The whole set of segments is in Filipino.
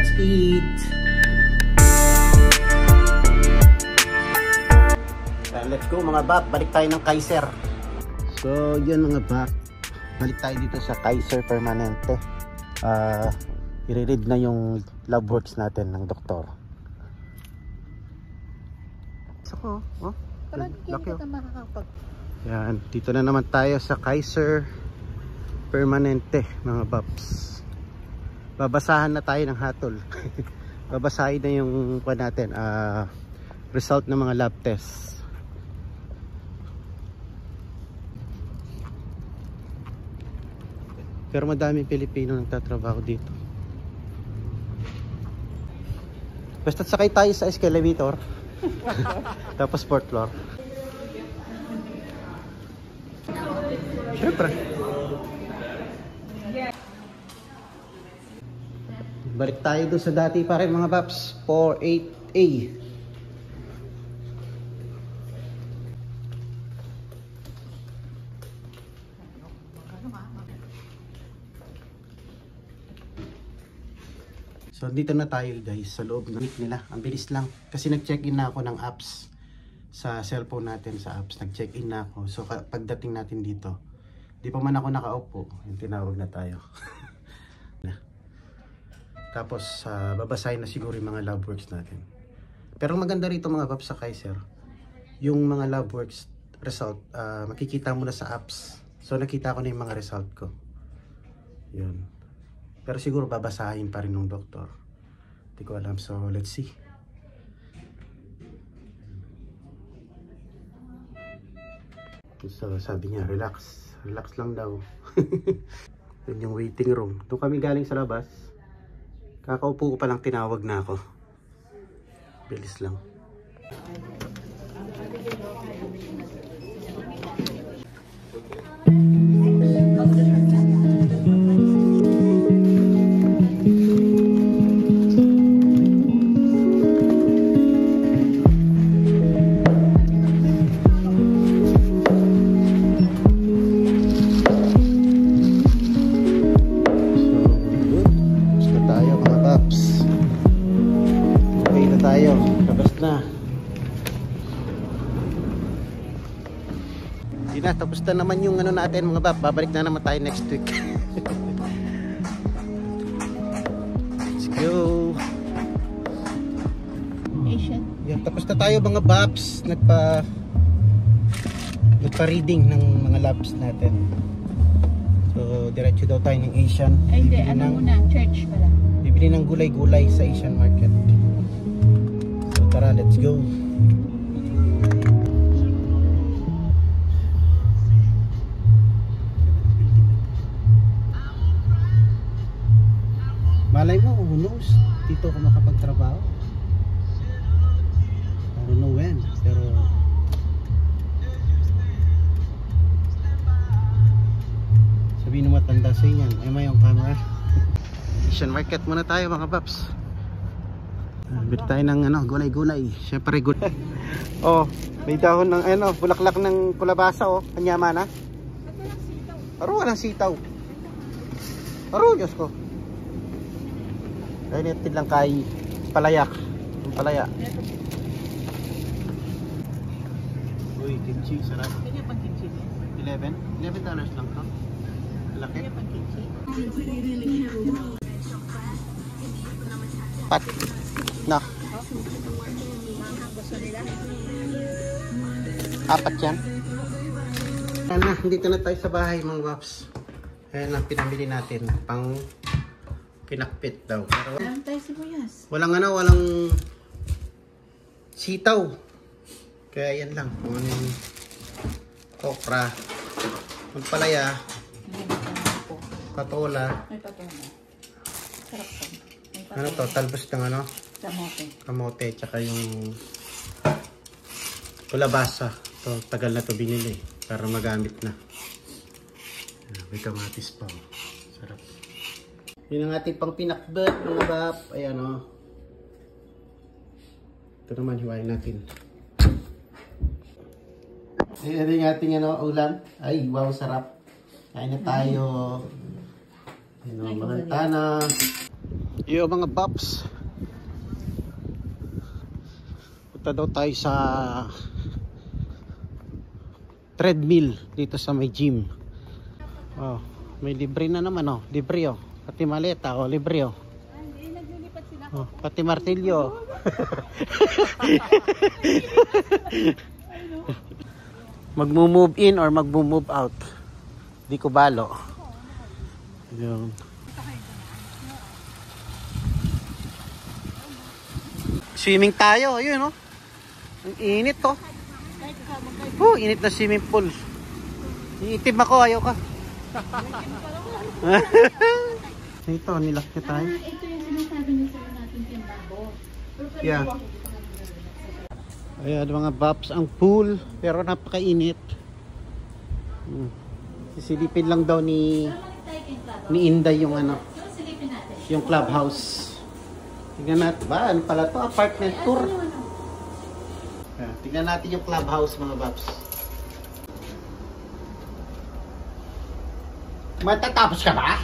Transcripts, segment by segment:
let's eat! Let's go mga bab, balik tayo ng Kaiser. So yun mga bab, balik tayo dito sa Kaiser Permanente. I-read na yung lab works natin ng doktor. So, laki oh. Yan, dito na naman tayo sa Kaiser Permanente mga babs. Babasahan na tayo ng hatol. Babasahin na yung natin, result ng mga lab tests. Pero madaming Pilipino nagtatrabaho dito. Basta't sakay tayo sa escalator. Tapos 4th floor. Siyempre. Balik tayo doon sa dati pa rin mga paps. 48A. So dito na tayo guys sa loob ng week nila. Ang bilis lang kasi nag-check-in na ako ng apps sa cellphone natin, sa apps nag-check-in na ako. So pagdating natin dito, di pa man ako nakaupo, yung tinawag na tayo. Tapos babasahin na siguro yung mga lab works natin. Pero maganda rito mga paps sa Kaiser, yung mga lab works result, makikita mo na sa apps. So nakita ko na yung mga result ko. Yun. Pero siguro babasahin pa rin ng doktor. Hindi ko alam. So, let's see. So, sabi niya, relax. Relax lang daw. Yun yung waiting room. Doon kami galing sa labas. Kakaupo ko palang tinawag na ako. Bilis lang. Tapos na naman yung ano natin mga bab, babalik na naman tayo next week. Let's go. Yan, tapos na tayo mga babs, nagpa-reading ng mga labs natin. So diretso daw tayo ng Asian. Ay hindi, ano muna, church pala. Bibili ng gulay-gulay sa Asian market. So tara, let's go. Malay mo, who knows, dito ako makapagtrabaho. I don't know when, pero sabihin mo matanda sa inyan. Ay may yung camera. Asian market muna tayo mga paps. Bili tayo ng ano, gulay-gulay. Siyempre gulay. Oh, may dahon ng ano, bulaklak ng kulabasa oh, kanyama na. Aro ka ng sitaw. Aro, Diyos ko. Kaya natin lang kay palayak. Yung palaya. Uy, kimchi, sarap. Kaya pang kimchi niya? $11 lang to. Laki. Kaya pang kimchi? Pat. Na. Apat yan. Ano, dito na tayo sa bahay mga waps. Ayan ang pinamili natin. Pang pinakpit daw. Walang tayo sibuyas. Walang ano, walang sitaw. Kaya yan lang. Okra. Ang palaya. Patola. May patola. Sarap po. Ano to? Talbos ng ano? Kamote. Kamote. Tsaka yung kulabasa. To, tagal na to binili. Para magamit na. May kamatis pa. Sarap. Yun ang ating pang pinakbet mga bab. Ayan o. Ito naman hiwain natin. Ayan yung ating ano, ulam. Ay wow, sarap. Kain na tayo. Ayan o, mga tana. Yung mga Pops, punta daw tayo sa treadmill dito sa may gym. Oh, may libre na naman oh, libre oh. Pati maleta oh, libre oh. Hindi, naglilipat sila. Oh, pati martilyo. Magmo-move in or magmo-move out. Di ko balo. Yun. Swimming tayo, ayun oh. Ang init oh. Init na swimming pool. Iitim ako, ayaw ka. Ito, nilak niya tayo. Ito yung sinasabi niyo sa natin tindaho. Yeah. Ayan mga Pops, ang pool, pero napakainit. Sisilipin lang daw ni Inday yung ano, yung clubhouse. Tingnan natin ba, ano pala to, apartment tour. Tingnan natin yung clubhouse mga Pops. Matatapos ka ba?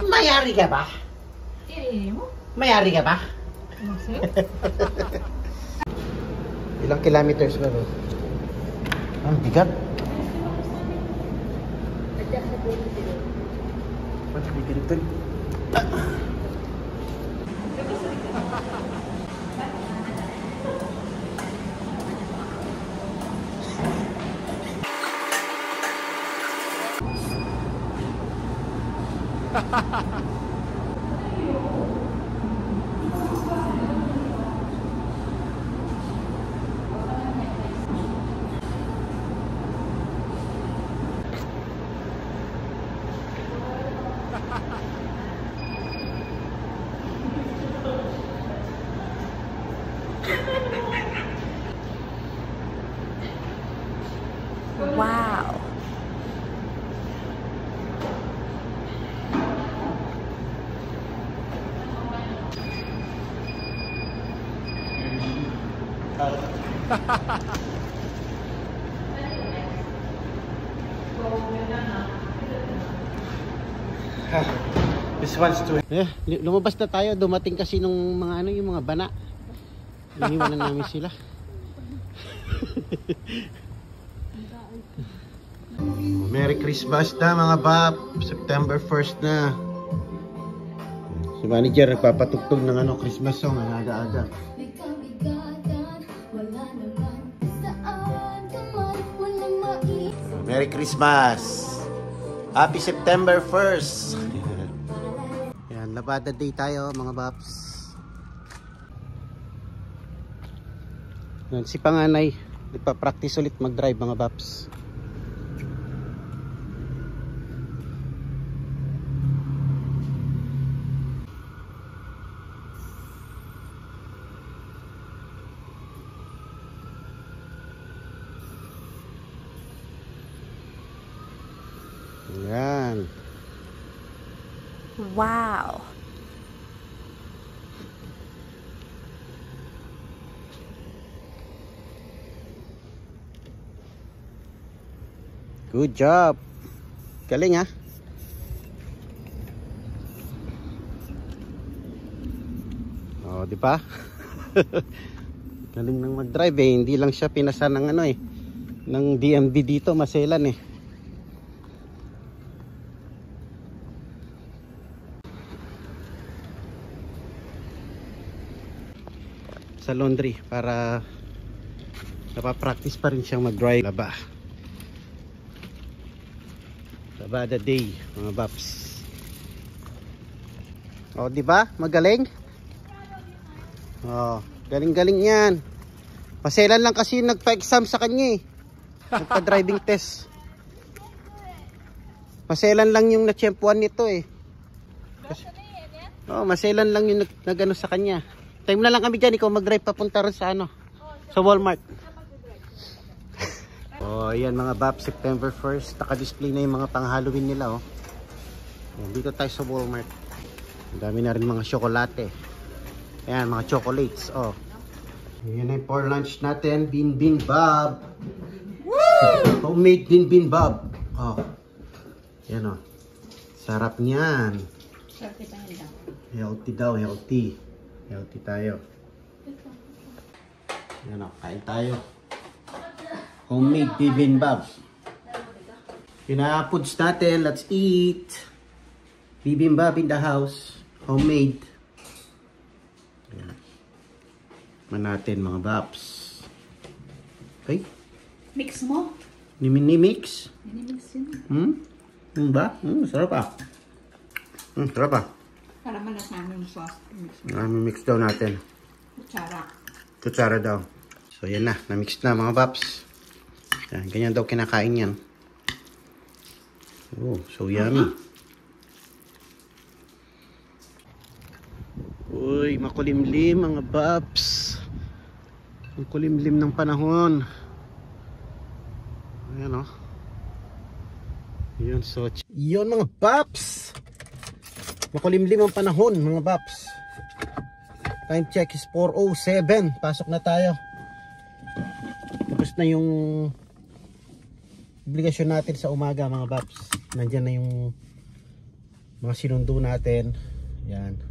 Mayari ka ba? Mayari ka ba? Ilang kilometers ba ba? Ang bigat. Ba't may ganito? Wow. This one's too. Lumabas na tayo, dumating kasi nung mga ano, yung mga bana. Iniwanan namin sila. Merry Christmas na mga Bap. September 1st na. Si manager nagpapatugtog ng ano, Christmas song ang aga-aga. Merry Christmas. Happy September 1st. Yan, Labada Day tayo mga Baps. Yan, si panganay nagpa-practice ulit mag-drive mga Baps. Yan. Wow. Good job. Galing ha. Oh, di ba? Galing nang mag-drive eh. Hindi lang siya pinasa ng ano eh, ng DMV dito, maselan eh. Sa laundry para napapractice pa rin siyang mag-drive. Labada Day mga Baps. Oh, di ba? Magaling? Oh, galing-galing 'yan. Paselan lang kasi nagpa-exam sa kanya eh. Nagpa-driving test. Maselan lang yung natsyempuan nito eh. Oh, maselan lang yung nagano sa kanya. Time na lang kami dyan, ikaw mag-drive papunta rin sa ano, sa Walmart. Oh, ayan mga Bap, September 1st, naka-display na yung mga pang-Halloween nila oh. Dito tayo sa Walmart. Ang dami na rin mga tsokolate. Ayan, mga chocolates oh. Ayan na yung for lunch natin, Bin Bob. Woo! Homemade Bin Bob. Oh. Ayan oh. Sarap niyan. Sarap kita nila. Healthy daw, healthy. Healthy tayo. Yan o, kain tayo. Homemade bibimbap. Pina-foods natin, let's eat. Bibimbap in the house. Homemade. Yan. Man natin mga baps. Okay? Mix mo. Ni-mix. Mix yun. Ba? Sarap ah. Sarap ah. Para malasama yung sauce. Mix daw natin. Kutsara. Kutsara daw. So yan na, na-mix na mga paps. Yan, ganyan daw kinakain yan. Oh, so yummy. Uy, makulimlim mga paps. Ang kulimlim ng panahon. Ayan oh. Yun, so yun mga paps. Makulimlim ang panahon mga paps. Time check is 4:07. Pasok na tayo. Tapos na yung obligasyon natin sa umaga mga paps. Nandyan na yung mga sinundo natin. Yan.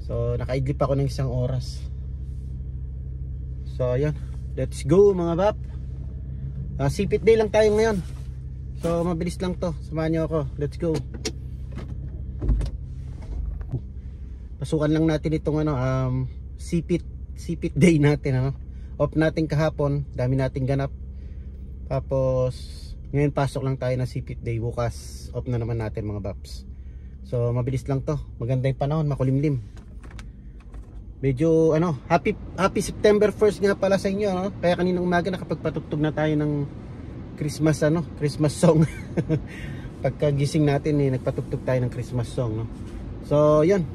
So nakaidlip ako ng 1 oras. So yan. Let's go mga pap. Sipit day lang tayo ngayon. So mabilis lang to. Samahan nyo ako. Let's go. Pasukan lang natin itong sipit day natin ano. Off natin kahapon, dami nating ganap. Tapos ngayon pasok lang tayo ng sipit day. Bukas off na naman natin mga paps. So mabilis lang to. Maganda yung panahon, makulimlim. Medyo happy September 1st nga pala sa inyo no? Kaya kaninang umaga nakapagpatugtog na tayo ng Christmas Christmas song. Pagkagising natin nagpatugtog tayo ng Christmas song no? So yun.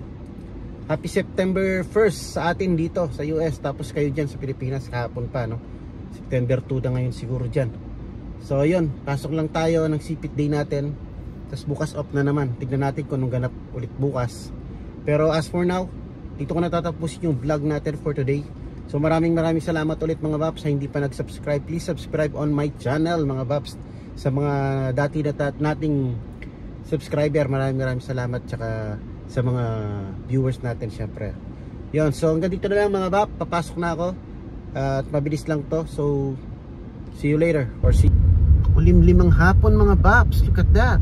Happy September 1st sa atin dito sa US. Tapos kayo dyan sa Pilipinas kahapon pa no? September 2 na ngayon siguro dyan. So yun, pasok lang tayo ng sipit day natin. Tapos bukas off na naman. Tignan natin kung anong ganap ulit bukas. Pero as for now, dito ko natatapusin yung vlog natin for today. So maraming salamat ulit mga paps. Sa hindi pa nag-subscribe, please subscribe on my channel mga paps. Sa mga dati nating subscriber, maraming salamat. Tsaka sa mga viewers natin syempre. Yun, so hanggang dito na lang mga paps. Papasok na ako. At mabilis lang to. So see you later. Or see. Kulimlimang hapon mga paps. Look at that.